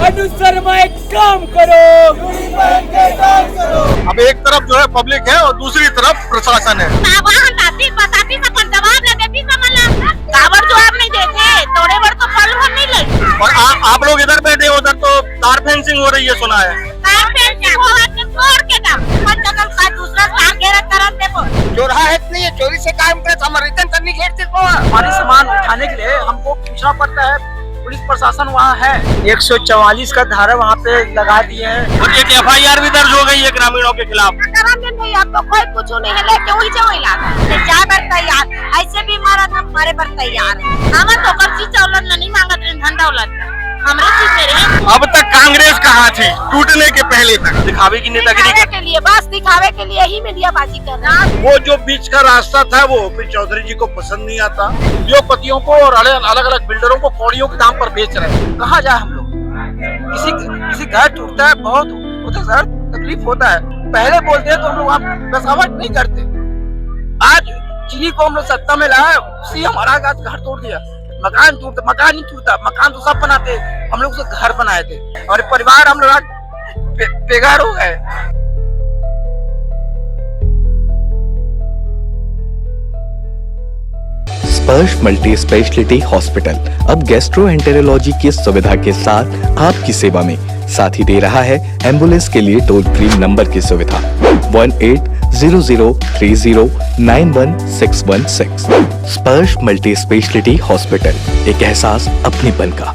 अनुशर्मा एक काम करो। अब एक तरफ जो है पब्लिक है और दूसरी तरफ प्रशासन है। और आप लोग इधर बैठे हो, उधर तो तार फेंसिंग हो रही है सुना है। चोरी से काम करनी हमारे सामान उठाने के लिए हमको पूछना पड़ता है। पुलिस प्रशासन वहाँ है। 144 का धारा वहाँ पे लगा दिए हैं और एक FIR भी दर्ज हो गई है ग्रामीणों के खिलाफ। नहीं, आपको कोई कुछ नहीं है, लेके वही जाओ इलाका पर तैयार। ऐसे भी हमारा हमारे पर तैयार है। हम तो कर्जी चौलत नहीं मांगत, धन दौलत हमारे चीज मेरे। अब तक कांग्रेस कहाँ थी टूटने के पहले तक? दिखावे की नेतागिरी के लिए, बस दिखावे के लिए ही मीडियाबाजी कर रहा है। वो जो बीच का रास्ता था वो फिर चौधरी जी को पसंद नहीं आता। उद्योगपतियों को और अलग अलग बिल्डरों को कौड़ियों के दाम पर बेच रहे हैं। कहाँ जाए हम लोग? किसी घर टूटता है, बहुत होता है सर, तकलीफ होता है। पहले बोलते हैं तो हम लोग वहाँ बसावट नहीं करते। आज जिन्हीं को हम लोग सत्ता में लाए उसी हमारा घर तोड़ दिया। मकान नहीं टूटता, मकान तो सब बनाते, हम लोग उसे घर बनाए थे और परिवार हम लोग आज बेघर हो गए। स्पर्श मल्टी स्पेशलिटी हॉस्पिटल अब गैस्ट्रोएंटेरोलॉजी की सुविधा के साथ आपकी सेवा में, साथ ही दे रहा है एम्बुलेंस के लिए टोल फ्री नंबर की सुविधा 180030911616। स्पर्श मल्टी स्पेशलिटी हॉस्पिटल, एक एहसास अपनेपन का।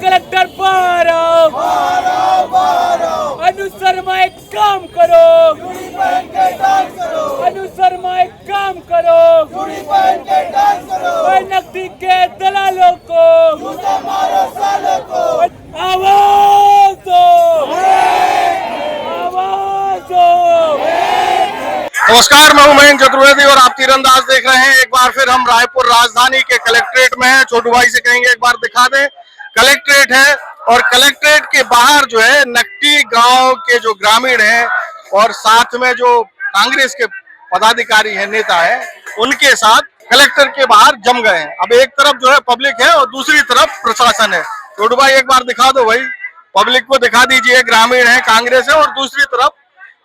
कलेक्टर बारो अनुशर्मा एक काम करो। अनुशर्मा एक काम करो। नकदी के दलालों को आवाज दो, आवाज दो। नमस्कार, मैं हूं मयंक चतुर्वेदी और आप तीरंदाज देख रहे हैं। एक बार फिर हम रायपुर राजधानी के कलेक्ट्रेट में हैं। छोटू भाई से कहेंगे एक बार दिखा दें। कलेक्ट्रेट है और कलेक्ट्रेट के बाहर जो है नकटी गांव के जो ग्रामीण हैं और साथ में जो कांग्रेस के पदाधिकारी हैं, नेता है, उनके साथ कलेक्टर के बाहर जम गए हैं। अब एक तरफ जो है पब्लिक है और दूसरी तरफ प्रशासन है। छोटू भाई एक बार दिखा दो भाई, पब्लिक को दिखा दीजिए। ग्रामीण है, कांग्रेस है और दूसरी तरफ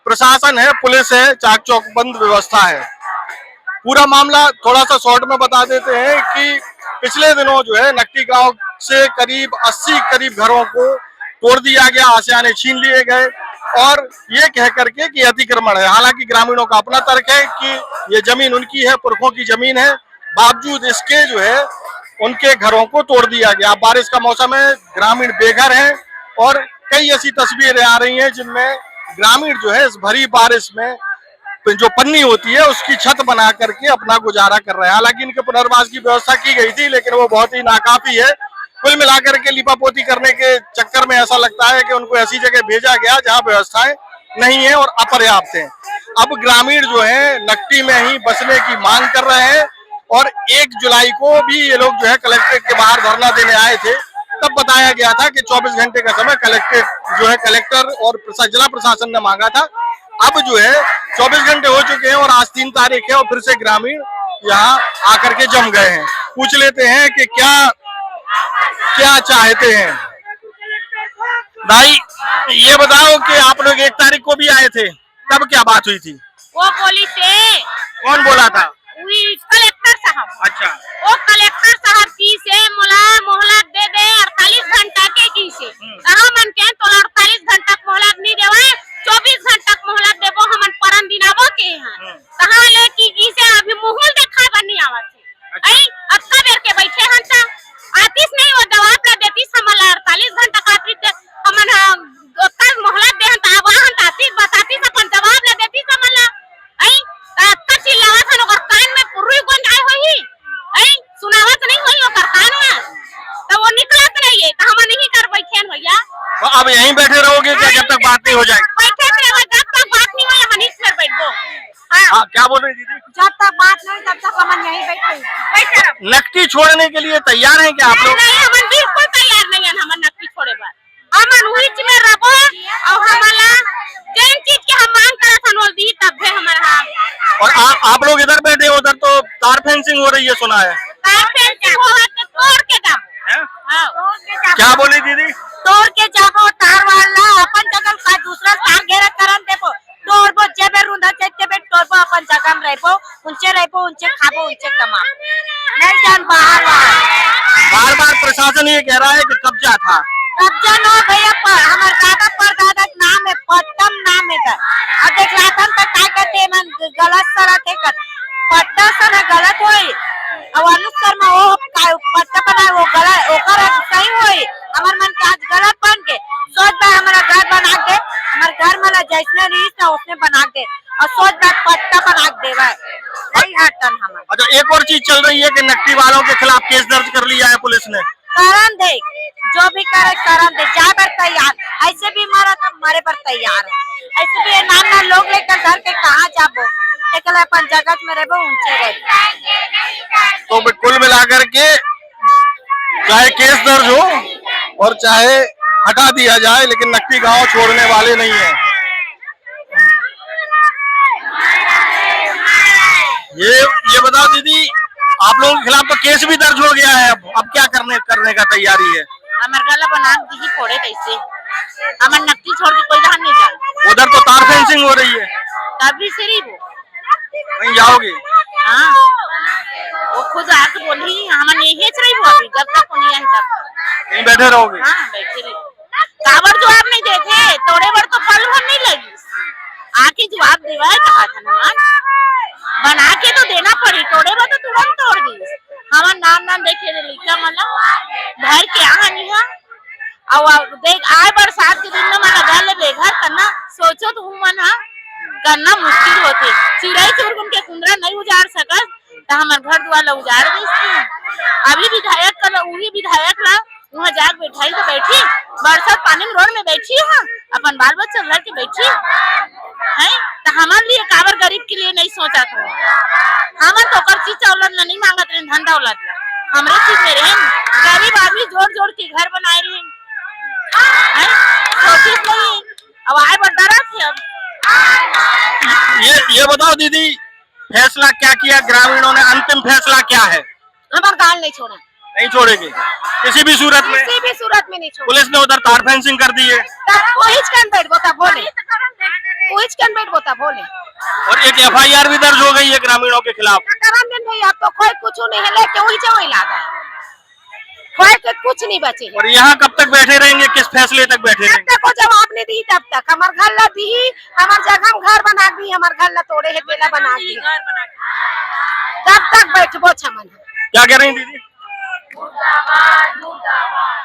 प्रशासन है, पुलिस है, चाक चौकबंद व्यवस्था है। पूरा मामला थोड़ा सा शॉर्ट में बता देते हैं कि पिछले दिनों जो है नकटी गांव से करीब 80 घरों को तोड़ दिया गया, आशियाने छीन लिए गए और ये कह करके कि अतिक्रमण है। हालांकि ग्रामीणों का अपना तर्क है कि ये जमीन उनकी है, पुरखों की जमीन है, बावजूद इसके जो है उनके घरों को तोड़ दिया गया। बारिश का मौसम है, ग्रामीण बेघर हैं और कई ऐसी तस्वीरें आ रही हैं जिनमें ग्रामीण जो है इस भरी बारिश में जो पन्नी होती है उसकी छत बना करके अपना गुजारा कर रहे हैं। हालांकि इनके पुनर्वास की व्यवस्था की गई थी लेकिन वो बहुत ही नाकाफी है। कुल मिलाकर के लिपापोती करने के चक्कर में ऐसा लगता है कि उनको ऐसी जगह भेजा गया जहां व्यवस्थाएं नहीं है और अपर्याप्त हैं। अब ग्रामीण जो है नकटी में ही बसने की मांग कर रहे हैं और 1 जुलाई को भी ये लोग जो है कलेक्ट्रेट के बाहर धरना देने आए थे। तब बताया गया था कि 24 घंटे का समय कलेक्टर और जिला प्रशासन ने मांगा था। अब जो है 24 घंटे हो चुके हैं और आज 3 तारीख है और फिर से ग्रामीण यहाँ आकर के जम गए हैं। पूछ लेते हैं कि क्या चाहते हैं। भाई ये बताओ कि आप लोग 1 तारीख को भी आए थे, तब क्या बात हुई थी? वो बोली थे। कौन बोला था? कलेक्टर साहब। अच्छा, वो कलेक्टर साहब की से मोहलत दे दे 48 घंटा के की से कहा मन के तो 48 घंटा मोहलत नहीं देवे, 24 घंटा मोहलत देबो हमन परम दिनावो के यहाँ कहा ले कि इसे अभी मुहूल देखा बनी आवत है। आई अक्का बेर के बैठे हंता आतिस नहीं वो जवाब ला देती हमला 48 घंटा खातिर हमन कल मोहलत दे हंता वहां ताती बताती अपन जवाब ला देती हमला। आई अक्का चिल्लावत हन ओकर कान में पुरुई गंज आए होई। आई सुनावत नहीं होई ओकर कान में तो वो निकलत नहीं है। हम नहीं कर बैठे भैया। तो अब यहीं बैठे रहोगे क्या जब तक बात नहीं हो जाएगी? बैठे रहो जब तक बात नहीं होए हम इस पर बैठबो। हां हाँ, क्या बोल रही दीदी? जब तक बात नहीं तब तक हम यहीं बैठे रहो। नकटी छोड़ने के लिए तैयार हैं क्या आप लोग? नहीं हम बिल्कुल तैयार नहीं है हम नकटी छोड़े बार हम उच में रहो और हमारा जैन चीज के हम मांग करे सनोल दी तब भी हमारा। और आप लोग इधर बैठे हो, उधर तो तार फेंसिंग हो रही है सुना है। तार फेंसिंग हो है तो तोड़ के जाओ। हां क्या बोली दीदी? तोड़ के जाओ तार वाला अपन जगह का दूसरा तार घेरा करन देबो तोड़बो जेबे रुंदा चेते बे तोड़बो अपन जगह में रहबो उनचे खाबो उनचे कमा नहीं जान बार बार प्रशासन ये कह रहा है कि कब्जा था। कब्जा न भैया पर हमार दादा पर दादा नाम है पट्टम नाम है अब देख रातन तक काय कहते मन गलत सरत है पट्टा सन गलत होई अब अनुसार में वो पट्टा बना वो गलत ओकर सही होई हमार मन के आज गलत बन के सोच बा हमारा घर बना दे हमार घर वाला जैसने रीस ना उसने बना दे और सोच बा पट्टा बना देवा वही हटन हमार। अच्छा एक और चीज चल रही है कि नकटी वालों के खिलाफ केस दर्ज कर लिया है पुलिस ने। करन दे जो भी करे करन दे जा पर तैयार ऐसे भी मारा तो मरे पर तैयार है ऐसे भी नाना लोग लेकर घर के कहाँ जाबो एकला अपन जगत में रहबो ऊंचे रह। तो कुल मिलाकर के चाहे केस दर्ज हो और चाहे हटा दिया जाए लेकिन नकटी गांव छोड़ने वाले नहीं है। ये बताओ दीदी आप लोगों के खिलाफ तो केस भी दर्ज हो गया है अब क्या करने का तैयारी है? हमार गला बना दी फोड़े कैसे हमार नकली छोड़ के कोई धान नहीं जा उधर तो तार फेंसिंग हो रही है तभी से रही वो वहीं जाओगे? हाँ वो खुद आके बोली हमारे यही रही वो अभी जब तक नहीं आई तब यहीं बैठे रहोगे? हाँ बैठे रही काबर जो आप नहीं देखे तोड़े बार तो पल भर नहीं लगी आके जवाब देवा कहा था ना बना के तो देना पड़ी तोड़े बार तो तुरंत तोड़ दी हमार नाम देखे लिखा मतलब घर के यहाँ नहीं है और देख आए बरसात के दिन में मना घर बेघर करना सोचो तो मना करना मुश्किल होते चिड़ाई चोर के कुंदरा नहीं उजाड़ सकत तो हमार घर द्वार उजाड़ दी अभी विधायक का वही विधायक ला वहाँ जाग बैठाई तो बैठी बरसात पानी में रोड में बैठी है अपन बाल बच्चा घर के बैठी है तो हमारे लिए काबर गरीब के लिए नहीं सोचा था हमार तो कर चीज औलाद नहीं मांगत रहे धंधा औलाद हमारे चीज में रहे गरीब आदमी जोड़ जोड़ के घर बनाए रहे सोचित नहीं अब आए बड़ा डरा थे अब ये बताओ दीदी फैसला क्या किया ग्रामीणों ने? अंतिम फैसला क्या है? हमार गाल नहीं छोड़ा नहीं छोड़ेगी किसी भी सूरत में? किसी भी सूरत में नहीं छोड़ा। पुलिस ने उधर तार फेंसिंग कर दी है बोले और एक FIR भी दर्ज हो गई है ग्रामीणों के खिलाफ। अब तो कोई कुछ नहीं है लेके वही लागा कोई के कुछ नहीं बचे और यहाँ कब तक बैठे रहेंगे? किस फैसले तक बैठे रहेंगे? जब तक वो जवाब नहीं दी तब तक हमार घर ला दी हमार जगह में घर बना दी हमार घर ला तोड़े है बेला बना दी तब तक बैठबो छमन। क्या कह रही दीदी?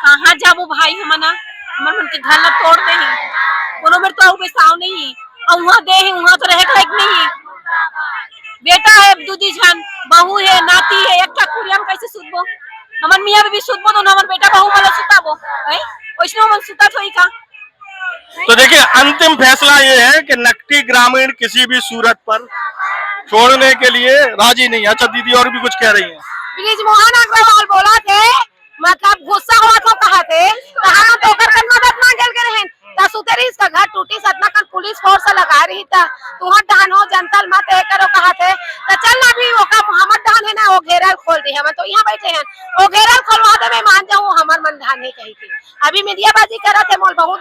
कहाँ जाबो भाई हमना हमर मन के घर ला तोड़ दे ही कोनो बेर तो आउ साव नहीं और वहाँ दे ही वहाँ तो रहे लायक नहीं बेटा है दूधी जान बहू है नाती है एक कुरिया में कैसे सुतबो हमर मियां भी सुतबो तो हमर बेटा बहू वाला सुताबो है ओइसनो मन सुता थोई का। तो देखिए अंतिम फैसला ये है कि नकटी ग्रामीण किसी भी सूरत पर छोड़ने के लिए राजी नहीं है। अच्छा दीदी और भी कुछ कह रही हैं? प्लीज मोहन अग्रवाल बोला थे मतलब गुस्सा हुआ तो कहा थे हम तो कर मदद मांगल के रहन ता सुतेरी इसका घर टूटी सतना कर पुलिस फोर्स लगा रही था तुहर धान हो जनतल मत है करो कहा थे तो चल ना भी वो का हमर धान है ना वो घेरल खोल दे हम तो यहाँ बैठे हैं वो घेरल खोलवा दे मैं मान जाऊँ हमर मन धान नहीं कही थी अभी मीडिया बाजी करा थे मोल बहुत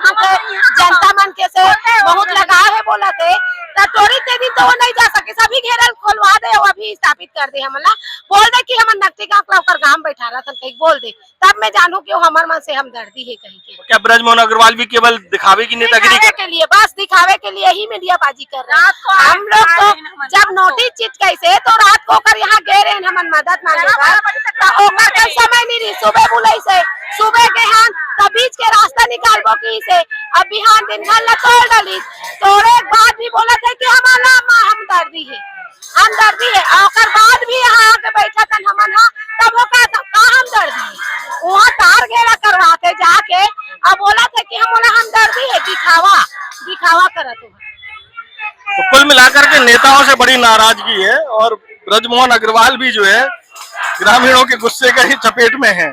जनता मन के से बहुत लगा है बोला थे तोड़ी ते दिन तो वो नहीं जा सके सभी घेरल खोलवा दे और अभी स्थापित कर दे हमला बोल दे कि हमर नकटी गांव कर गांव बैठा रहा था कहीं बोल दे तब मैं जानू कि हमर मन से हमदर्दी है कहीं के। क्या ब्रजमोहन अग्रवाल भी केवल दिखावे की नेतागिरी के लिए बस दिखावे के लिए ही मीडिया बाजी कर रहे हैं हम लोग तो जब नोटिस चीज कैसे तो रात को कर यहाँ गए रहे हमन मदद मांगे समय नहीं रही सुबह बुलाई से सुबह के यहाँ तब बीच के रास्ता निकालबो की से अब बिहान दिन भर ला तोड़ डाली तोड़े बाद भी बोला था कि हमारा हमदर्दी है और बाद भी यहाँ आके बैठा था हमन तब वो कहा हमदर्दी है वहाँ तार घेरा करवाते जाके अब बोला था कि हमारा हमदर्दी है दिखावा करत हो तो कुल मिलाकर के नेताओं से बड़ी नाराजगी है और ब्रजमोहन अग्रवाल भी जो है ग्रामीणों के गुस्से के ही चपेट में है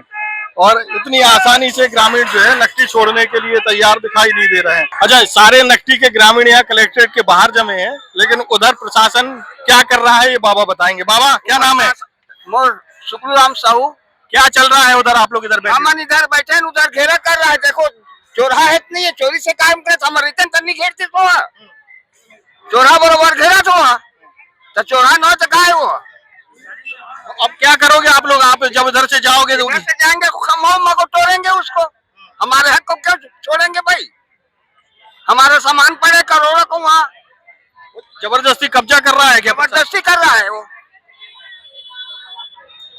और इतनी आसानी से ग्रामीण जो है नकटी छोड़ने के लिए तैयार दिखाई नहीं दे रहे हैं। अच्छा, सारे नकटी के ग्रामीण यहाँ कलेक्ट्रेट के बाहर जमे हैं, लेकिन उधर प्रशासन क्या कर रहा है ये बाबा बताएंगे। बाबा, क्या नाम है? मोर शुक्लराम साहू। क्या चल रहा है उधर? आप लोग इधर बैठे? हम इधर बैठे हैं, उधर घेरा कर रहा है। देखो चोरा है नहीं है, चोरी से काम करे हमारे रिटर्न तक नहीं घेरते तो चोरा बरोबर घेरा तो चोरा न तो का है वो। अब क्या करोगे आप लोग? आप जब इधर से जाओगे तो उधर से जाएंगे को तोड़ेंगे उसको, हमारे हक को क्यों छोड़ेंगे भाई? हमारा सामान पड़े करोड़ों को वहाँ जबरदस्ती कब्जा कर रहा है क्या? जबरदस्ती कर रहा है वो।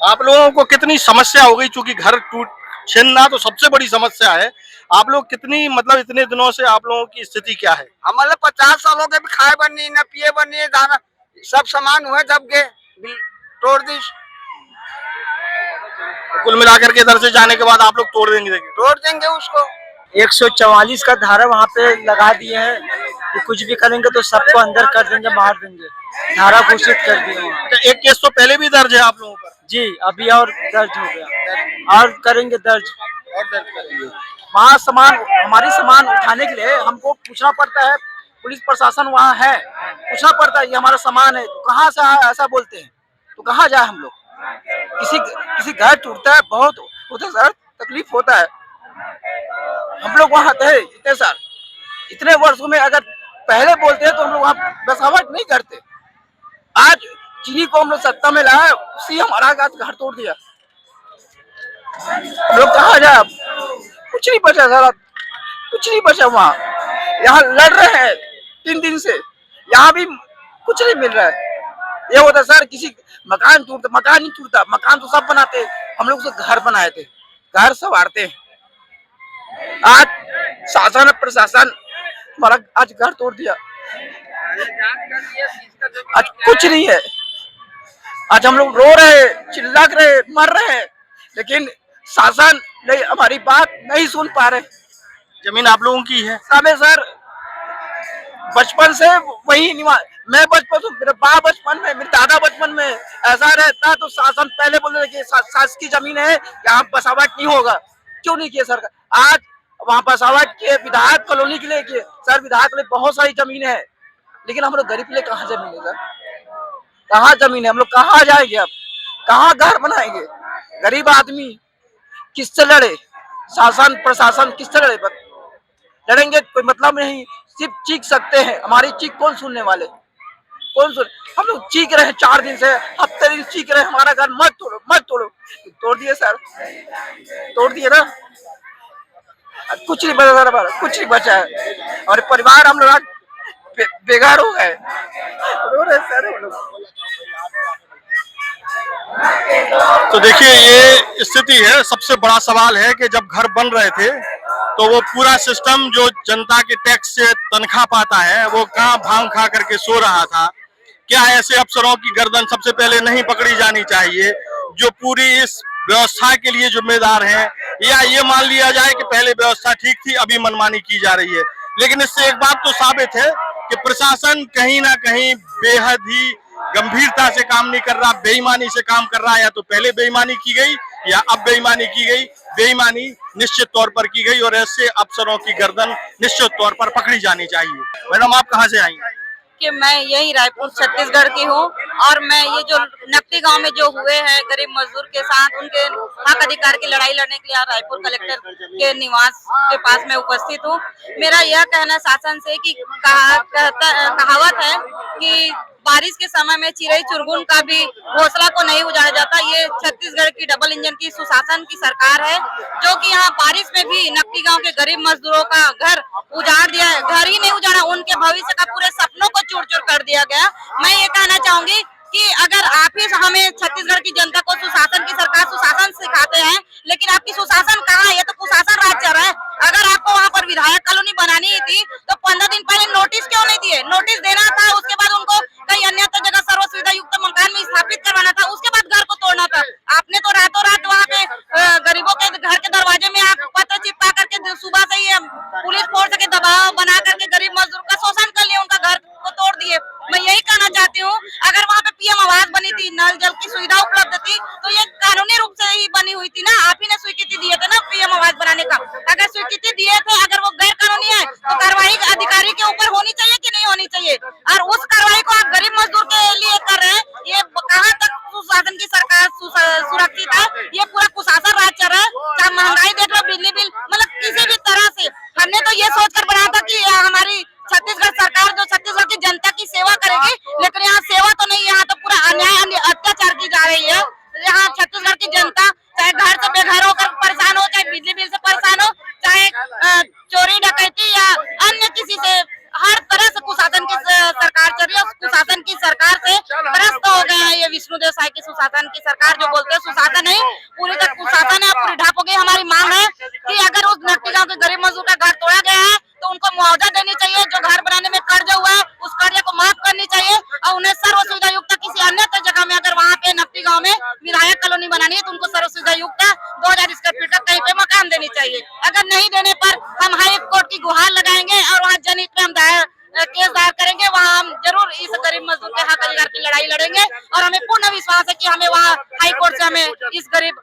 आप लोगों को कितनी समस्या हो गई? चूंकि घर टूट छीनना तो सबसे बड़ी समस्या है। आप लोग कितनी, मतलब इतने दिनों से आप लोगों की स्थिति क्या है? हमारे 50 सालों के भी खाए बनी न पिए बनी दाना सब सामान हुए जब गए तोड़ दी। कुल मिलाकर के इधर से जाने के बाद आप लोग तोड़ देंगे उसको। 144 का धारा वहाँ पे लगा दिए हैं कि कुछ भी करेंगे तो सबको अंदर कर देंगे, मार देंगे। धारा घोषित कर दिए वहाँ। तो एक केस तो पहले भी दर्ज है आप लोगों पर? जी, अभी और दर्ज हो गया और करेंगे दर्ज। वहाँ हमारी सामान उठाने के लिए हमको पूछना पड़ता है, पुलिस प्रशासन वहाँ है, पूछना पड़ता है ये हमारा सामान है, तो कहाँ से आया ऐसा बोलते हैं, तो कहाँ जाए हम लोग? किसी घर टूटता है बहुत होता है सर, तकलीफ होता है। हम लोग वहाँ थे इतने वर्षों में, अगर पहले बोलते हैं तो हम लोग वहाँ बसावट नहीं करते। आज जिन्हीं को हम लोग सत्ता में लाए उसी हमारा घर तोड़ दिया। हम लोग कहाँ जाए? कुछ नहीं बचा सर, कुछ नहीं बचा। वहाँ यहाँ लड़ रहे हैं 3 दिन से, यहाँ भी कुछ नहीं मिल रहा है। ये होता सर, किसी मकान टूटता, मकान नहीं टूटता, मकान तो सब बनाते, हम लोग तो घर बनाए थे, घर संवारते हैं। आज शासन प्रशासन हमारा आज घर तोड़ दिया, आज कुछ नहीं है। आज हम लोग रो रहे, चिल्ला रहे, मर रहे हैं, लेकिन शासन नहीं, हमारी बात नहीं सुन पा रहे। जमीन आप लोगों की है? सामने सर बचपन से वही निवास, मैं बचपन, मेरे बाप बचपन में, मेरे दादा बचपन में ऐसा रहता तो शासन पहले बोलते थे कि शासकीय जमीन है, यहाँ बसावट नहीं होगा। क्यों नहीं किया सरकार? आज वहाँ बसावट किए, विधायक कॉलोनी के लिए किए सर, विधायक के लिए बहुत सारी जमीन है, लेकिन हम लोग गरीब के लिए कहाँ जमीन है सर? कहाँ जमीन है? हम लोग कहाँ जाएंगे? अब कहाँ घर बनाएंगे? गरीब आदमी किससे लड़े? शासन प्रशासन किससे लड़े? लड़ेंगे कोई मतलब नहीं, सिर्फ चीख सकते हैं, हमारी चीख कौन सुनने वाले? कौन सुन? हम लोग चीख रहे हैं 4 दिन से, हफ्ते दिन चीख रहे हैं हमारा घर मत तोड़ो, मत तोड़ो। तोड़ दिए सर, तोड़ दिए ना, कुछ नहीं बचा सर, कुछ नहीं बचा है। और परिवार हम लोग आज बेघर हो गए, रो रहे सर हम लोग। तो देखिए, ये स्थिति है। सबसे बड़ा सवाल है कि जब घर बन रहे थे तो वो पूरा सिस्टम जो जनता के टैक्स से तनख्वाह पाता है वो कहाँ भांग खा करके सो रहा था। क्या ऐसे अफसरों की गर्दन सबसे पहले नहीं पकड़ी जानी चाहिए जो पूरी इस व्यवस्था के लिए जिम्मेदार हैं? या ये मान लिया जाए कि पहले व्यवस्था ठीक थी, अभी मनमानी की जा रही है? लेकिन इससे एक बात तो साबित है कि प्रशासन कहीं ना कहीं बेहद ही गंभीरता से काम नहीं कर रहा, बेईमानी से काम कर रहा है। या तो पहले बेईमानी की गई या अब बेईमानी की गई। बेईमानी निश्चित तौर पर की गई और ऐसे अफसरों की गर्दन निश्चित तौर पर पकड़ी जानी चाहिए। मैडम, आप कहाँ से आई? कि मैं यही रायपुर छत्तीसगढ़ की हूँ और मैं ये जो नकटी गांव में जो हुए हैं गरीब मजदूर के साथ उनके हक अधिकार की लड़ाई लड़ने के लिए आज रायपुर कलेक्टर के निवास के पास में उपस्थित हूँ। मेरा यह कहना शासन से कि कहावत है कि बारिश के समय में चिड़ै चुरगुन का भी घोंसला को नहीं उजाड़ा जाता। ये छत्तीसगढ़ की डबल इंजन की सुशासन की सरकार है जो कि यहाँ बारिश में भी नकटी गांव के गरीब मजदूरों का घर उजाड़ दिया है। घर ही नहीं उजाड़ा, उनके भविष्य का पूरे सपनों को चूर-चूर कर दिया गया। मैं ये कहना चाहूंगी कि अगर आप ही हमें छत्तीसगढ़ की जनता को सुशासन की सरकार सुशासन सिखाते हैं, लेकिन आपकी सुशासन कहाँ है? ये तो कुशासन राज चल रहा है। अगर आपको वहाँ पर विधायक कॉलोनी बनानी ही थी तो 15 दिन पहले नोटिस क्यों नहीं दिए? नोटिस देना था, उसके बाद उनको कहीं अन्यत्र जगह सर्व सुविधा युक्त मकान में स्थापित करवाना था, उसके बाद घर को तोड़ना था। आपने तो रातों रात वहाँ पे गरीबों के घर के दरवाजे में आप पत्र चिपका करके सुबह से ही पुलिस फोर्स के दबाव बना करके गरीब मजदूर का शोषण कर लिया, उनका घर को तोड़ दिए। कार्रवाई के ऊपर होनी चाहिए कि नहीं होनी चाहिए। और उस कार्रवाई को आप गरीब मजदूर के लिए कर रहे हैं, ये कहाँ तक सुशासन की सरकार सुरक्षित है? ये पूरा कुशासन राज चल रहा है। चाहे महंगाई देख लो, बिजली बिल, मतलब किसी भी तरह से हमने तो ये सोचकर बनाया था कि हमारी छत्तीसगढ़ सरकार जो छत्तीसगढ़ की जनता की सेवा करेगी, लेकिन यहाँ सेवा तो नहीं, यहाँ तो पूरा अन्याय अत्याचार की जा रही है। यहाँ छत्तीसगढ़ की जनता चाहे घर से बेघर होकर परेशान हो, चाहे बिजली बिल से परेशान हो, चाहे चोरी डकैती या अन्य किसी से, हर तरह से कुशासन की सरकार चल रही है। कुशासन की सरकार से त्रस्त हो गए हैं ये विष्णुदेव साय की सुशासन की सरकार। जो बोलते हैं सुशासन नहीं, पूरी तरह कुशासन है, पूरी ढाप हो गई। हमारी मांग है कि अगर उस नकटी गांव के गरीब मजदूर का घर तोड़ा गया है तो उनको मुआवजा देनी चाहिए। जो घर बनाने में कर्ज हुआ है उस कर्ज को माफ करनी चाहिए और उन्हें सर्व सुविधा युक्त किसी अन्य जगह में, अगर वहाँ पे नकटी गांव में विधायक कॉलोनी बनानी है तो उनको सर्व सुविधा युक्त 2000 स्क्वायर फीट का कहीं पे मकान देनी चाहिए। अगर नहीं देने पर हम हाई कोर्ट की गुहार लगाएंगे और वहाँ जनहित में हम केस दायर करेंगे। वहाँ हम जरूर इस गरीब मजदूर के हक अधिकार की लड़ाई लड़ेंगे और हमें पूर्ण विश्वास है कि हमें वहाँ हाई कोर्ट से हमें इस गरीब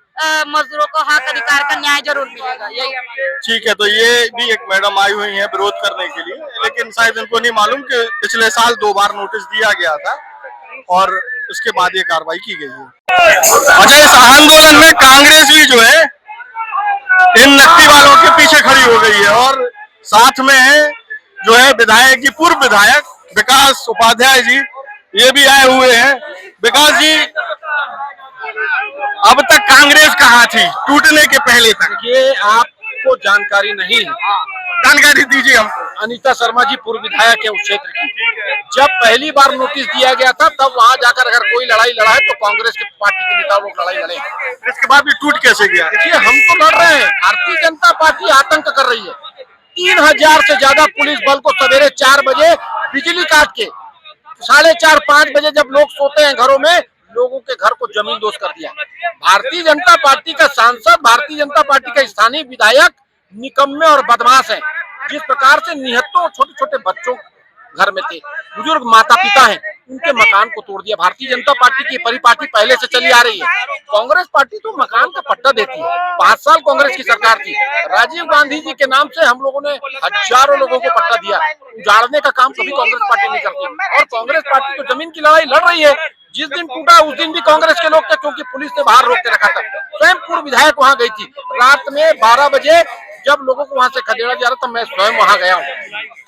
मजदूरों को हक अधिकार का न्याय जरूर मिलेगा। यही ठीक है, तो ये भी एक मैडम आई हुई है विरोध करने के लिए, लेकिन शायद इनको नहीं मालूम कि पिछले साल 2 बार नोटिस दिया गया था और उसके बाद ये कार्रवाई की गई है। अच्छा, इस आंदोलन में कांग्रेस भी जो है इन नकदी वालों के पीछे खड़ी हो गई है और साथ में है जो है विधायक जी, पूर्व विधायक विकास उपाध्याय जी, ये भी आए हुए हैं। विकास जी, अब तक कांग्रेस कहाँ थी टूटने के पहले तक? ये आपको जानकारी नहीं है, जानकारी दीजिए हम। अनीता शर्मा जी पूर्व विधायक है उस क्षेत्र की। जब पहली बार नोटिस दिया गया था तब वहां जाकर अगर कोई लड़ाई लड़ा है तो कांग्रेस के पार्टी के नेता लोग लड़ाई लड़े। इसके बाद भी टूट कैसे गया? देखिए, हम तो लड़ रहे हैं, भारतीय जनता पार्टी आतंक कर रही है। 3000 से ज्यादा पुलिस बल को सवेरे 4 बजे बिजली काट के 4:30-5 बजे जब लोग सोते हैं घरों में, लोगों के घर को जमीन दोस्त कर दिया। भारतीय जनता पार्टी का सांसद, भारतीय जनता पार्टी का स्थानीय विधायक निकम्मे और बदमाश है। जिस प्रकार से निहत्तों छोटे छोटे बच्चों घर में थे, बुजुर्ग माता पिता हैं, उनके मकान को तोड़ दिया। भारतीय जनता पार्टी की परिपाटी पहले से चली आ रही है। कांग्रेस पार्टी तो मकान का पट्टा देती है। 5 साल कांग्रेस की सरकार थी, राजीव गांधी जी के नाम से हम लोगों ने हजारों लोगों को पट्टा दिया। उजाड़ने का काम कभी कांग्रेस पार्टी नहीं करती और कांग्रेस पार्टी तो जमीन की लड़ाई लड़ रही है। जिस दिन टूटा उस दिन भी कांग्रेस के लोग थे, क्योंकि पुलिस ने बाहर रोक के रखा था। स्वयं पूर्व विधायक वहां गई थी रात में 12 बजे, जब लोगों को वहां से खदेड़ा जा रहा था, मैं स्वयं वहां गया हूँ।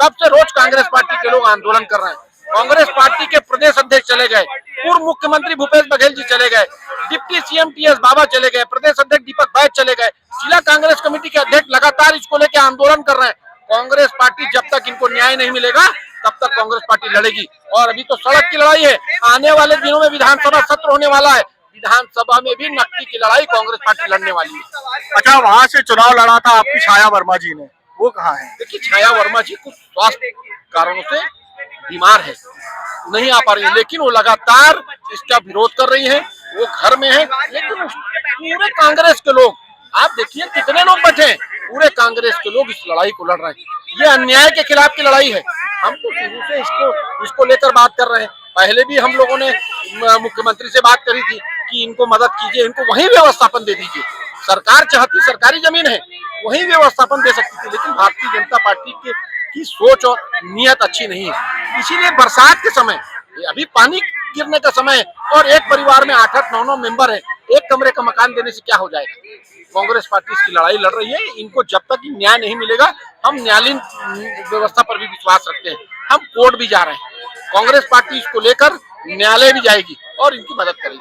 तब से रोज कांग्रेस पार्टी के लोग आंदोलन कर रहे हैं। कांग्रेस पार्टी के प्रदेश अध्यक्ष चले गए, पूर्व मुख्यमंत्री भूपेश बघेल जी चले गए, डिप्टी सीएम टीएस बाबा चले गए, प्रदेश अध्यक्ष दीपक बैज चले गए, जिला कांग्रेस कमेटी के अध्यक्ष लगातार इसको लेकर आंदोलन कर रहे हैं। कांग्रेस पार्टी जब तक इनको न्याय नहीं मिलेगा तब तक कांग्रेस पार्टी लड़ेगी। और अभी तो सड़क की लड़ाई है, आने वाले दिनों में विधानसभा सत्र होने वाला है, विधानसभा में भी नकदी की लड़ाई कांग्रेस पार्टी लड़ने वाली है। अच्छा, वहां से चुनाव लड़ा था आपकी छाया वर्मा जी ने, वो कहाँ है? देखिए, छाया वर्मा जी कुछ स्वास्थ्य कारणों से बीमार है, नहीं आ पा रही है, लेकिन वो लगातार इसका विरोध कर रही है। वो घर में है, लेकिन पूरे कांग्रेस के लोग, आप देखिए कितने लोग बैठे हैं, पूरे कांग्रेस के लोग इस लड़ाई को लड़ रहे हैं। ये अन्याय के खिलाफ की लड़ाई है। हम तो शुरू से इसको लेकर बात कर रहे हैं। पहले भी हम लोगों ने मुख्यमंत्री से बात करी थी कि इनको मदद कीजिए, इनको वहीं व्यवस्थापन दे दीजिए। सरकार चाहती, सरकारी जमीन है, वहीं व्यवस्थापन दे सकती थी, लेकिन भारतीय जनता पार्टी की सोच और नियत अच्छी नहीं है। इसीलिए बरसात के समय, अभी पानी गिरने का समय है और एक परिवार में 8-8, 9-9 मेंबर है, एक कमरे का मकान देने से क्या हो जाएगा? कांग्रेस पार्टी इसकी लड़ाई लड़ रही है। इनको जब तक न्याय नहीं मिलेगा, हम न्यायालयीन व्यवस्था पर भी विश्वास रखते हैं, हम कोर्ट भी जा रहे हैं। कांग्रेस पार्टी इसको लेकर न्यायालय भी जाएगी और इनकी मदद करेगी।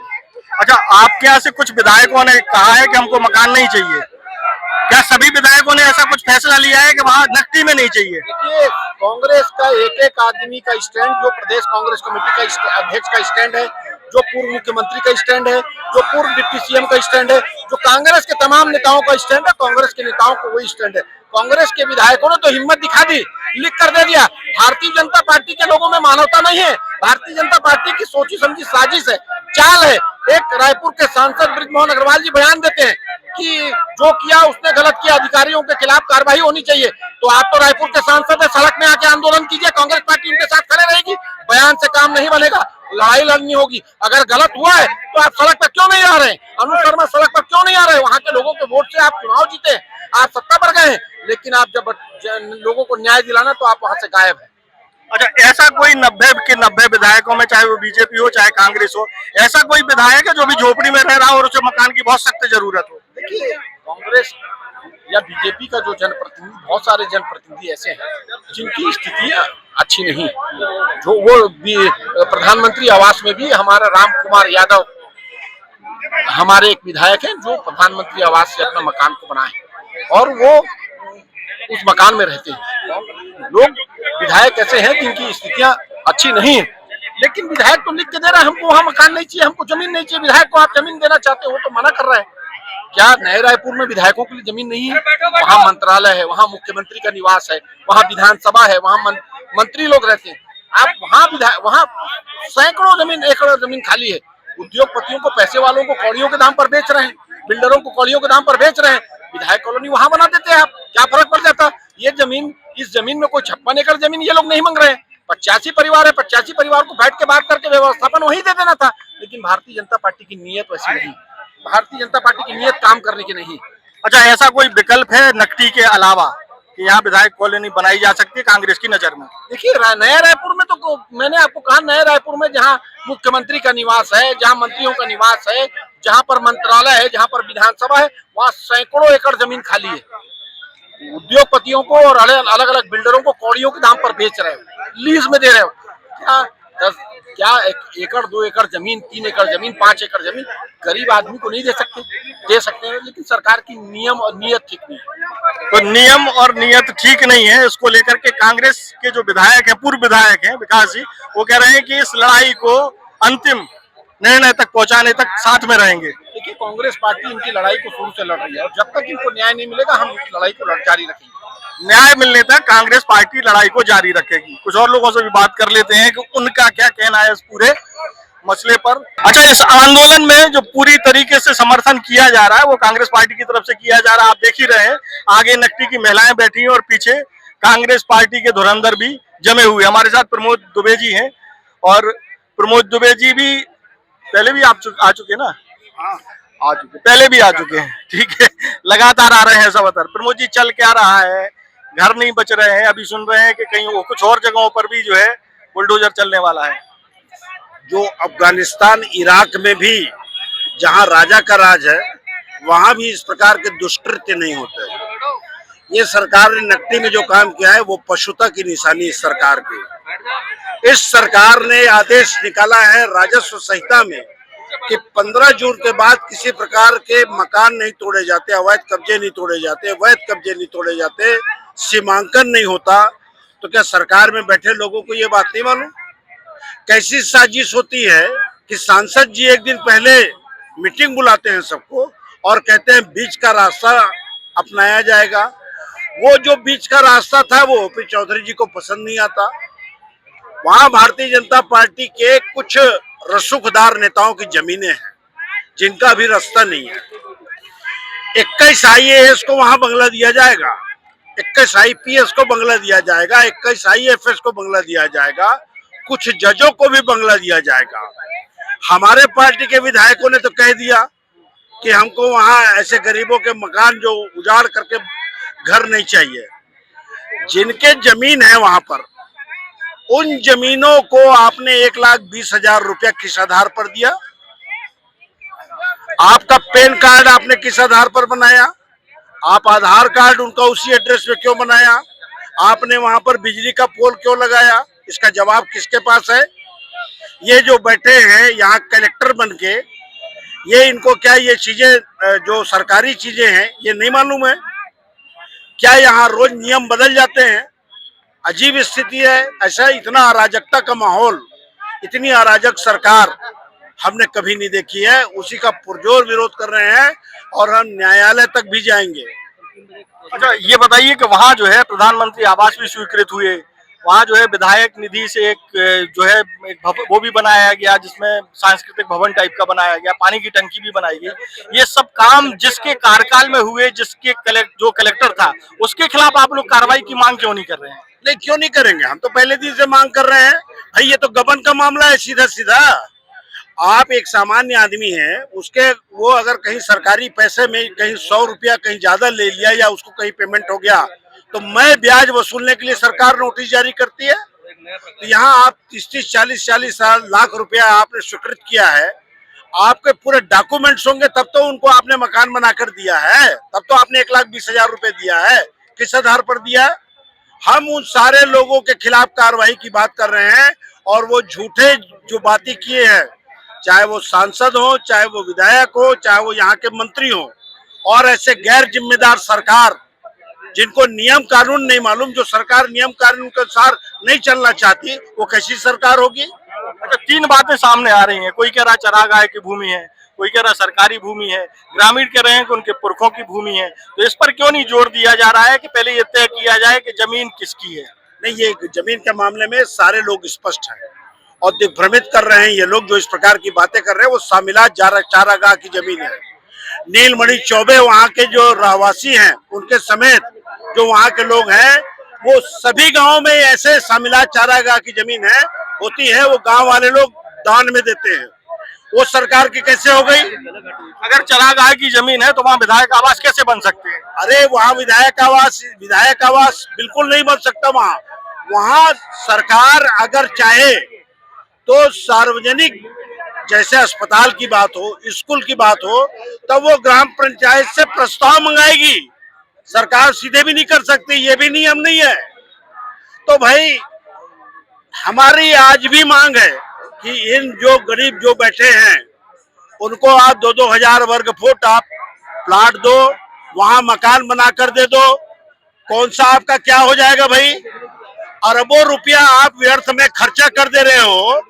अच्छा, आपके यहाँ से कुछ विधायकों ने कहा है कि हमको मकान नहीं चाहिए, क्या सभी विधायकों ने ऐसा कुछ फैसला लिया है कि वहाँ नकदी में नहीं चाहिए? देखिए, कांग्रेस का एक एक आदमी का स्टैंड, जो प्रदेश कांग्रेस कमेटी का अध्यक्ष का स्टैंड है, जो पूर्व मुख्यमंत्री का स्टैंड है, जो पूर्व डिप्टी सीएम का स्टैंड है, जो कांग्रेस के तमाम नेताओं का स्टैंड है, कांग्रेस के नेताओं को वही स्टैंड है। कांग्रेस के विधायकों ने तो हिम्मत दिखा दी, लिख कर दे दिया। भारतीय जनता पार्टी के लोगों में मानवता नहीं है। भारतीय जनता पार्टी की सोची समझी साजिश है, चाल है। एक रायपुर के सांसद बृजमोहन अग्रवाल जी बयान देते हैं कि जो किया उसने गलत किया, अधिकारियों के खिलाफ कार्रवाई होनी चाहिए। तो आप तो रायपुर के सांसद है, सड़क में आके आंदोलन कीजिए, कांग्रेस पार्टी उनके साथ खड़े रहेगी। बयान से काम नहीं बनेगा। लड़ाई लड़नी होगी। अगर गलत हुआ है तो आप सड़क पर क्यों नहीं आ रहे हैं? अनुज शर्मा सड़क पर क्यों नहीं आ रहे हैं? वहाँ के लोगों के वोट से आप चुनाव जीते, आप सत्ता पर गए, लेकिन आप जब लोगों को न्याय दिलाना तो आप वहाँ से गायब है। अच्छा, ऐसा कोई 90 के 90 विधायकों में, चाहे वो बीजेपी हो चाहे कांग्रेस हो, ऐसा कोई विधायक है जो भी झोपड़ी में रह रहा हो और उसे मकान की बहुत सख्त जरूरत हो? देखिए, कांग्रेस या बीजेपी का जो जनप्रतिनिधि, बहुत सारे जनप्रतिनिधि ऐसे हैं जिनकी स्थितियां अच्छी नहीं। जो वो भी प्रधानमंत्री आवास में भी हमारा राम कुमार यादव हमारे एक विधायक हैं जो प्रधानमंत्री आवास से अपना मकान को बनाए और वो उस मकान में रहते हैं। लोग विधायक ऐसे हैं जिनकी स्थितियां अच्छी नहीं है, लेकिन विधायक तो लिख के दे रहा है हमको वहाँ मकान नहीं चाहिए, हमको जमीन नहीं चाहिए। विधायक को आप जमीन देना चाहते हो तो मना कर रहा है। क्या नए रायपुर में विधायकों के लिए जमीन नहीं है? वहाँ मंत्रालय है, वहाँ मुख्यमंत्री का निवास है, वहाँ विधानसभा है, वहाँ मंत्री लोग रहते हैं। आप वहाँ सैकड़ों जमीन, एकड़ों जमीन खाली है। उद्योगपतियों को, पैसे वालों को कौड़ियों के दाम पर बेच रहे हैं, बिल्डरों को कौड़ियों के दाम पर बेच रहे हैं। विधायक कॉलोनी वहाँ बना देते हैं, आप क्या फर्क पड़ जाता? ये जमीन, इस जमीन में कोई 56 एकड़ जमीन ये लोग नहीं मांग रहे हैं। 85 परिवार है, 85 परिवार को बैठ के बात करके व्यवस्थापन वही दे देना था। लेकिन भारतीय जनता पार्टी की नीयत वैसी नहीं। भारतीय जनता पार्टी की नीयत काम करने की नहीं। अच्छा, ऐसा कोई विकल्प है नकटी के अलावा कि यहाँ विधायक कॉलोनी बनाई जा सकती है कांग्रेस की नजर में? देखिए, नया रायपुर में तो मैंने आपको कहा, नया रायपुर में जहाँ मुख्यमंत्री का निवास है, जहाँ मंत्रियों का निवास है, जहाँ पर मंत्रालय है, जहाँ पर विधानसभा है, वहाँ सैकड़ों एकड़ जमीन खाली है। उद्योगपतियों को और अलग अलग बिल्डरों को कौड़ियों के दाम पर बेच रहे हो, लीज में दे रहे हो। क्या 1 एकड़ 2 एकड़ जमीन, 3 एकड़ जमीन, 5 एकड़ जमीन गरीब आदमी को नहीं दे सकते हैं, लेकिन सरकार की नियम और नीयत ठीक नहीं है। तो नियम और नीयत ठीक नहीं है, इसको लेकर के कांग्रेस के जो विधायक है, पूर्व विधायक हैं विकास जी, वो कह रहे हैं कि इस लड़ाई को अंतिम निर्णय तक पहुंचाने तक साथ में रहेंगे। देखिए, कांग्रेस पार्टी इनकी लड़ाई को शुरू से लड़ रही है और जब तक इनको न्याय नहीं मिलेगा हम लड़ाई को जारी रखेंगे। न्याय मिलने तक कांग्रेस पार्टी लड़ाई को जारी रखेगी। कुछ और लोगों से भी बात कर लेते हैं कि उनका क्या कहना है इस पूरे मसले पर। अच्छा, इस आंदोलन में जो पूरी तरीके से समर्थन किया जा रहा है वो कांग्रेस पार्टी की तरफ से किया जा रहा है। आप देख ही रहे हैं, आगे नकटी की महिलाएं बैठी हैं और पीछे कांग्रेस पार्टी के धुरंधर भी जमे हुए। हमारे साथ प्रमोद दुबे जी हैं और प्रमोद दुबे जी भी पहले भी आ चुके ना? आ चुके, पहले भी आ चुके हैं, ठीक है, लगातार आ रहे हैं सब। प्रमोद जी, चल क्या रहा है? घर नहीं बच रहे हैं, अभी सुन रहे हैं कि कहीं कुछ और जगहों पर भी जो है बुलडोजर चलने वाला है। जो अफगानिस्तान, इराक में भी जहां राजा का राज है, वहां भी इस प्रकार के दुष्कृत्य नहीं होते। ये सरकार ने नकटी में जो काम किया है वो पशुता की निशानी इस सरकार की। इस सरकार ने आदेश निकाला है राजस्व संहिता में कि 15 जून के बाद किसी प्रकार के मकान नहीं तोड़े जाते, अवैध कब्जे नहीं तोड़े जाते, वैध कब्जे नहीं तोड़े जाते, सीमांकन नहीं होता। तो क्या सरकार में बैठे लोगों को ये बात नहीं मालूम? कैसी साजिश होती है कि सांसद जी एक दिन पहले मीटिंग बुलाते हैं सबको और कहते हैं बीच का रास्ता अपनाया जाएगा। वो जो बीच का रास्ता था वो ओपी चौधरी जी को पसंद नहीं आता। वहां भारतीय जनता पार्टी के कुछ रसूखदार नेताओं की जमीनें हैं जिनका भी रास्ता नहीं है। 21 IAS को वहां बंगला दिया जाएगा, 21 IPS को बंगला दिया जाएगा, 21 IFS को बंगला दिया जाएगा, कुछ जजों को भी बंगला दिया जाएगा। हमारे पार्टी के विधायकों ने तो कह दिया कि हमको वहां ऐसे गरीबों के मकान जो उजाड़ करके घर नहीं चाहिए। जिनके जमीन है वहां पर, उन जमीनों को आपने 1,20,000 रुपया किस आधार पर दिया? आपका पैन कार्ड आपने किस आधार पर बनाया? आप आधार कार्ड उनका उसी एड्रेस पे क्यों बनाया? आपने वहां पर बिजली का पोल क्यों लगाया? इसका जवाब किसके पास है? ये जो बैठे हैं यहाँ कलेक्टर बन के, ये इनको क्या ये चीजें जो सरकारी चीजें हैं ये नहीं मालूम है? क्या यहाँ रोज नियम बदल जाते हैं? अजीब स्थिति है। ऐसा इतना अराजकता का माहौल, इतनी अराजक सरकार हमने कभी नहीं देखी है। उसी का पुरजोर विरोध कर रहे हैं और हम न्यायालय तक भी जाएंगे। अच्छा, ये बताइए कि वहाँ जो है प्रधानमंत्री आवास भी स्वीकृत हुए, वहाँ जो है विधायक निधि से एक जो है वो भी बनाया गया जिसमें सांस्कृतिक भवन टाइप का बनाया गया, पानी की टंकी भी बनाई गई। ये सब काम जिसके कार्यकाल में हुए, जिसके जो कलेक्टर था उसके खिलाफ आप लोग कार्रवाई की मांग क्यों नहीं कर रहे हैं? नहीं, क्यों नहीं करेंगे? हम तो पहले दिन से मांग कर रहे हैं। भाई ये तो गबन का मामला है सीधा सीधा। आप एक सामान्य आदमी हैं, उसके वो अगर कहीं सरकारी पैसे में कहीं 100 रुपया कहीं ज्यादा ले लिया या उसको कहीं पेमेंट हो गया तो मैं ब्याज वसूलने के लिए सरकार नोटिस जारी करती है। तो यहाँ आप 30-30, 40-40 लाख रुपया आपने स्वीकृत किया है, आपके पूरे डॉक्यूमेंट्स होंगे तब तो उनको आपने मकान बनाकर दिया है, तब तो आपने 1,20,000 रुपए दिया है। किस आधार पर दिया है? हम उन सारे लोगों के खिलाफ कार्रवाई की बात कर रहे हैं और वो झूठे जो बातें किए हैं, चाहे वो सांसद हो, चाहे वो विधायक हो, चाहे वो यहाँ के मंत्री हो, और ऐसे गैर जिम्मेदार सरकार जिनको नियम कानून नहीं मालूम, जो सरकार नियम कानून के अनुसार नहीं चलना चाहती, वो कैसी सरकार होगी? अच्छा, 3 बातें सामने आ रही हैं। कोई कह रहा चरागाह की भूमि है, कोई कह रहा सरकारी भूमि है, ग्रामीण कह रहे हैं कि उनके पुरखों की भूमि है। तो इस पर क्यों नहीं जोर दिया जा रहा है कि पहले ये तय किया जाए कि जमीन किसकी है? नहीं, ये जमीन के मामले में सारे लोग स्पष्ट हैं और दिग्भ्रमित कर रहे हैं। ये लोग जो इस प्रकार की बातें कर रहे हैं वो सामिलात चारागाह की जमीन है। नीलमणि चौबे वहाँ के जो रहवासी हैं उनके समेत जो वहाँ के लोग हैं, वो सभी गांवों में ऐसे सामिलात चारागाह की जमीन है होती है, वो गांव वाले लोग दान में देते हैं। वो सरकार की कैसे हो गई? अगर चरागाह की जमीन है तो वहाँ विधायक आवास कैसे बन सकते हैं? अरे वहाँ विधायक आवास बिल्कुल नहीं बन सकता। वहाँ सरकार अगर चाहे तो सार्वजनिक, जैसे अस्पताल की बात हो, स्कूल की बात हो, तब वो ग्राम पंचायत से प्रस्ताव मंगाएगी। सरकार सीधे भी नहीं कर सकती, ये भी नियम नहीं है। तो भाई हमारी आज भी मांग है कि इन जो गरीब जो बैठे हैं उनको आप 2-2 हजार वर्ग फुट आप प्लाट दो, वहां मकान बनाकर दे दो। कौन सा आपका क्या हो जाएगा भाई? अरबों रुपया आप व्यर्थ में खर्चा कर दे रहे हो।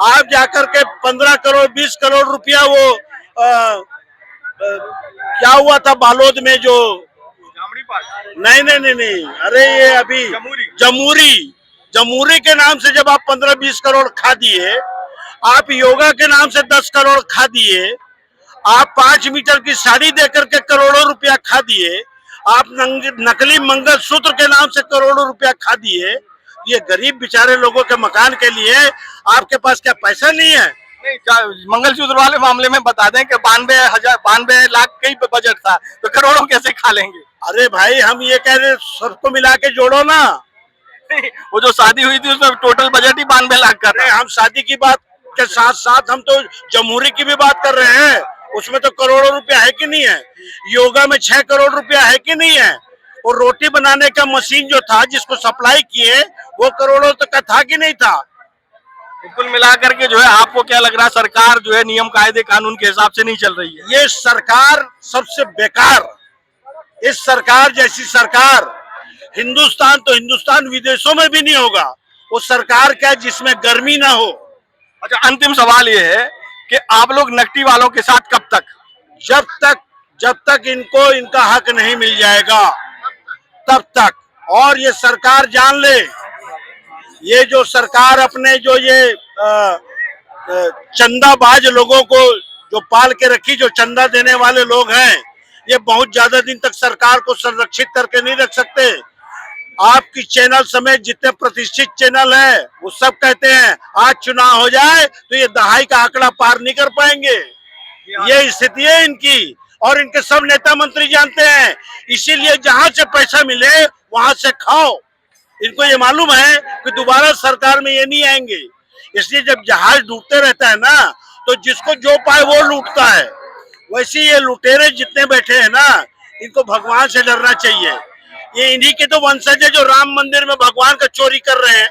आप जाकर के 15 करोड़ 20 करोड़ रुपया वो क्या हुआ था बालोद में जो नहीं, अरे ये अभी जमूरी के नाम से जब आप 15-20 करोड़ खा दिए, आप योगा के नाम से 10 करोड़ खा दिए, आप 5 मीटर की साड़ी देकर के करोड़ों रुपया खा दिए, आप नकली मंगलसूत्र के नाम से करोड़ों रुपया खा दिए। ये गरीब बेचारे लोगों के मकान के लिए आपके पास क्या पैसा नहीं है? नहीं, मंगलसूत्र वाले मामले में बता दें कि 92 लाख कई बजट था, तो करोड़ों कैसे खा लेंगे? अरे भाई हम ये कह रहे सबको मिला के जोड़ो ना। वो जो शादी हुई थी उसमें टोटल बजट ही 92 लाख का था। हम शादी की बात के साथ साथ हम तो जमहूरी की भी बात कर रहे हैं, उसमें तो करोड़ों रुपया है कि नहीं है? योगा में 6 करोड़ रुपया है कि नहीं है? और रोटी बनाने का मशीन जो था जिसको सप्लाई किए वो करोड़ों तक का था कि नहीं था? कुल मिलाकर के जो है आपको क्या लग रहा है, सरकार जो है नियम कायदे कानून के हिसाब से नहीं चल रही है? ये सरकार सबसे बेकार, इस सरकार जैसी सरकार हिंदुस्तान तो हिंदुस्तान विदेशों में भी नहीं होगा। वो सरकार क्या जिसमें गर्मी ना हो। अच्छा, अंतिम सवाल ये है कि आप लोग नकटी वालों के साथ कब तक? जब तक इनको इनका हक नहीं मिल जाएगा तब तक। और ये सरकार जान ले, ये जो सरकार अपने जो ये चंदाबाज लोगों को जो पाल के रखी, जो चंदा देने वाले लोग हैं, ये बहुत ज्यादा दिन तक सरकार को संरक्षित करके नहीं रख सकते। आपकी चैनल समेत जितने प्रतिष्ठित चैनल है वो सब कहते हैं आज चुनाव हो जाए तो ये दहाई का आंकड़ा पार नहीं कर पाएंगे। ये स्थिति है इनकी और इनके सब नेता मंत्री जानते हैं। इसीलिए जहां से पैसा मिले वहां से खाओ। इनको ये मालूम है कि दोबारा सरकार में ये नहीं आएंगे। इसलिए जब जहाज डूबते रहता है ना, तो जिसको जो पाए वो लूटता है। वैसे ये लुटेरे जितने बैठे हैं ना, इनको भगवान से डरना चाहिए। ये इन्हीं के तो वंशज है जो राम मंदिर में भगवान का चोरी कर रहे हैं,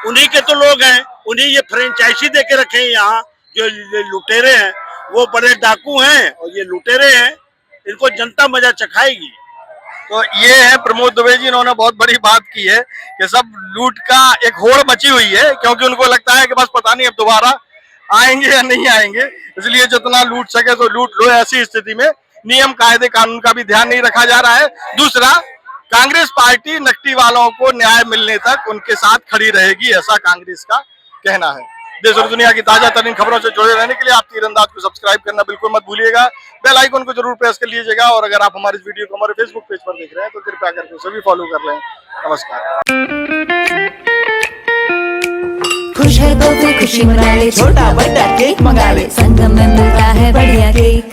उन्हीं के तो लोग हैं। उन्हीं ये फ्रेंचाइजी दे के रखे हैं। यहाँ जो लुटेरे हैं वो बड़े डाकू हैं और ये लुटेरे हैं। इनको जनता मजा चखाएगी। तो ये है प्रमोद दुबे जी, इन्होंने बहुत बड़ी बात की है कि सब लूट का एक होड़ मची हुई है, क्योंकि उनको लगता है कि बस पता नहीं अब दोबारा आएंगे या नहीं आएंगे, इसलिए जितना लूट सके तो लूट लो। ऐसी स्थिति में नियम कायदे कानून का भी ध्यान नहीं रखा जा रहा है। दूसरा, कांग्रेस पार्टी नकटी वालों को न्याय मिलने तक उनके साथ खड़ी रहेगी, ऐसा कांग्रेस का कहना है। देश और दुनिया की ताजा तरीन खबरों से जुड़े रहने के लिए आप तीरंदाज को सब्सक्राइब करना बिल्कुल मत भूलिएगा। बेल आइकन को जरूर प्रेस कर लीजिएगा। और अगर आप हमारे इस वीडियो को हमारे फेसबुक पेज पर देख रहे हैं तो कृपया करके उसे भी फॉलो कर लें। नमस्कार। खुश है तो फिर खुशी मना ले, छोटा बड़ा केक मंगा ले। संगम में मिलता है बढ़िया केक,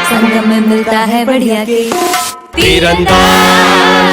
संगम में मिलता है बढ़िया केक। तीरंदाज